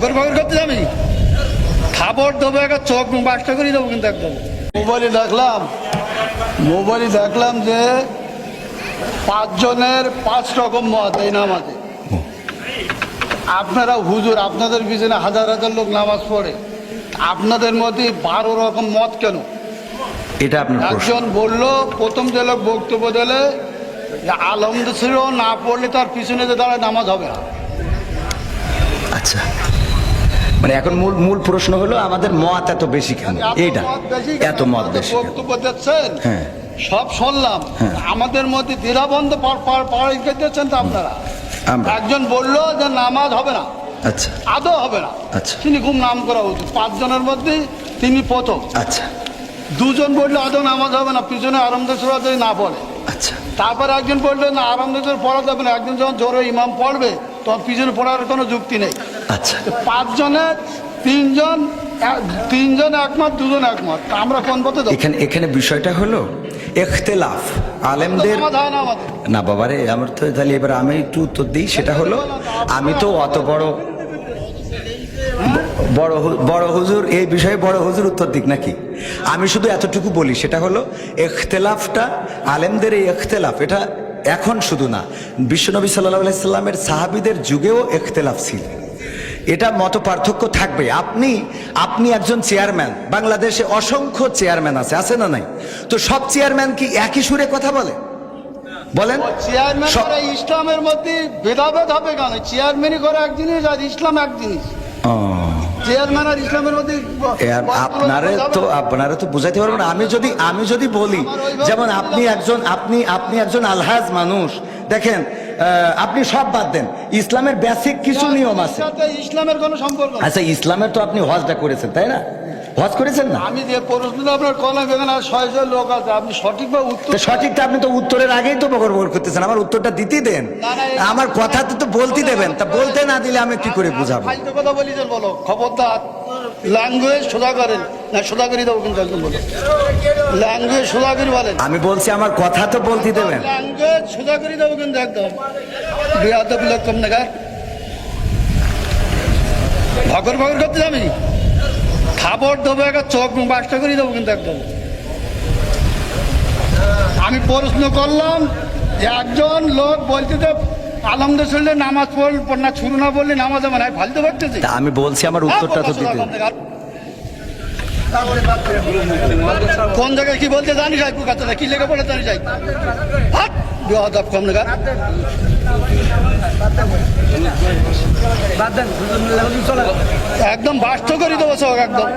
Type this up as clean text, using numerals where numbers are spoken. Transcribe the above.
করতে যাবি খাবার দেবো একটা চোখ বাসটা করে দেবো কিন্তু একদম। মোবাইলে দেখলাম যে 5 জনের 5 রকম মত এই নামাজে। আপনারা হুজুর, আপনাদের পিছনে হাজার হাজার লোক নামাজ পড়ে, আপনাদের মধ্যে 12 রকম মত কেন? এটা আপনার একজন বললো, প্রথম যে লোক বক্তব্য দিলে যে আলহামদুলিল্লাহ না পড়লে তার পিছনে যে দাঁড়ায় নামাজ হবে না। আচ্ছা, মানে এখন মূল প্রশ্ন হলো আমাদের মত এত বেশি কেন? এইটা এত মত বেশি বক্তব্য দিচ্ছেন, হ্যাঁ সব শুনলাম, আমাদের মধ্যে দ্বিধাবন্ধ পাড়াইতে দিচ্ছেন তো আপনারা। একজন বললো যে নামাজ হবে না, আচ্ছা আদৌ হবে না, আচ্ছা তিনি খুব নাম করা উচিত, 5 জনের মধ্যে তিনি প্রথম। আচ্ছা, 2 জন বললো আদৌ নামাজ হবে না, পিছনে আরামদেশ্বরা যদি না পড়ে। আচ্ছা, তারপর একজন বললো না আরামদেশ্বর পড়া যাবে না, একজন যখন জোরে ইমাম পড়বে তখন পিছনে পড়ার কোনো যুক্তি নেই। আচ্ছা, 5 জনের 3 জন একমত, 2 জন একমত, আমরা কোন পথে যাবো? এখানে বিষয়টা হলো ইখতিলাফ আলেমদের না বাবারে। আমার তো তাহলে এবার আমি একটু উত্তর দিই, সেটা হলো আমি তো অত বড় হুজুর এই বিষয়ে বড় হুজুর উত্তর দিক নাকি? আমি শুধু এতটুকু বলি, সেটা হলো ইখতিলাফটা আলেমদের, এই ইখতিলাফ এটা এখন শুধু না, বিশ্বনবী সাল্লাল্লাহু আলাইহি সাল্লামের সাহাবীদের যুগেও ইখতিলাফ ছিল। এটা মত পার্থক্য থাকবে। আপনি একজন চেয়ারম্যান, বাংলাদেশে অসংখ্য চেয়ারম্যান আছে না নাই? তো সব চেয়ারম্যান কি একই সুরে কথা বলে? বলেন। চেয়ারম্যান করে ইসলামের মধ্যে ভেদাভেদ হবে কেন? চেয়ারম্যানই করে এক জিনিস আর ইসলাম এক জিনিস। চেয়ারম্যান আর ইসলামের মধ্যে আপনারা তো বুঝাইতে পারবেন না। আমি যদি বলি, যেমন আপনি একজন আলহাজ মানুষ, দেখেন আপনি সব বাদ দেন, ইসলামের বেসিক কিছু নিয়ম আছে। ইসলামের কোনো সম্পর্ক? আচ্ছা, ইসলামের তো আপনি হজটা করেছেন, তাই না? হজ করেছেন না? আমি যে প্রশ্নটা আপনার কলম, এখানে 600 লোক আছে, আপনি সঠিকভাবে উত্তর। সঠিকটা আপনি তো উত্তরের আগেই তো বকর করতেছেন, আমার উত্তরটা দিতে দেন, আমার কথা তো বলতে দেবেন। তা বলতে না দিলে আমি কি করে বুঝাবো? ফালতু কথা বলিছেন, বলো খবরদার। ল্যাঙ্গুয়েজ সোজা করেন না, সোজা করে দেবো কিন্তু একদম। বলো ল্যাঙ্গুয়েজ সোজা করে বলেন। আমি বলছি আমার কথা তো বলতে দেবেন। ল্যাঙ্গুয়েজ সোজা করে দেবো কিন্তু একদম। বেয়াদব লোক কম নাগার ভগর করতে যাবি খাবার দেবো একটা চোখ বাসটা করে দেবো কিন্তু একদম। আমি প্রশ্ন করলাম যে একজন লোক বলতে তো আলহামদুলিল্লাহ নামাজ পড় না, শুরু না বললে নামাজ আমার ফালতু ভাবতেছি। আমি বলছি আমার উত্তরটা তো দিতে। কোন জায়গায় কি বলতে জানিস? কি লেগে পড়ে জানিস? কম না, একদম বাস্ত করে দেবো সব একদম।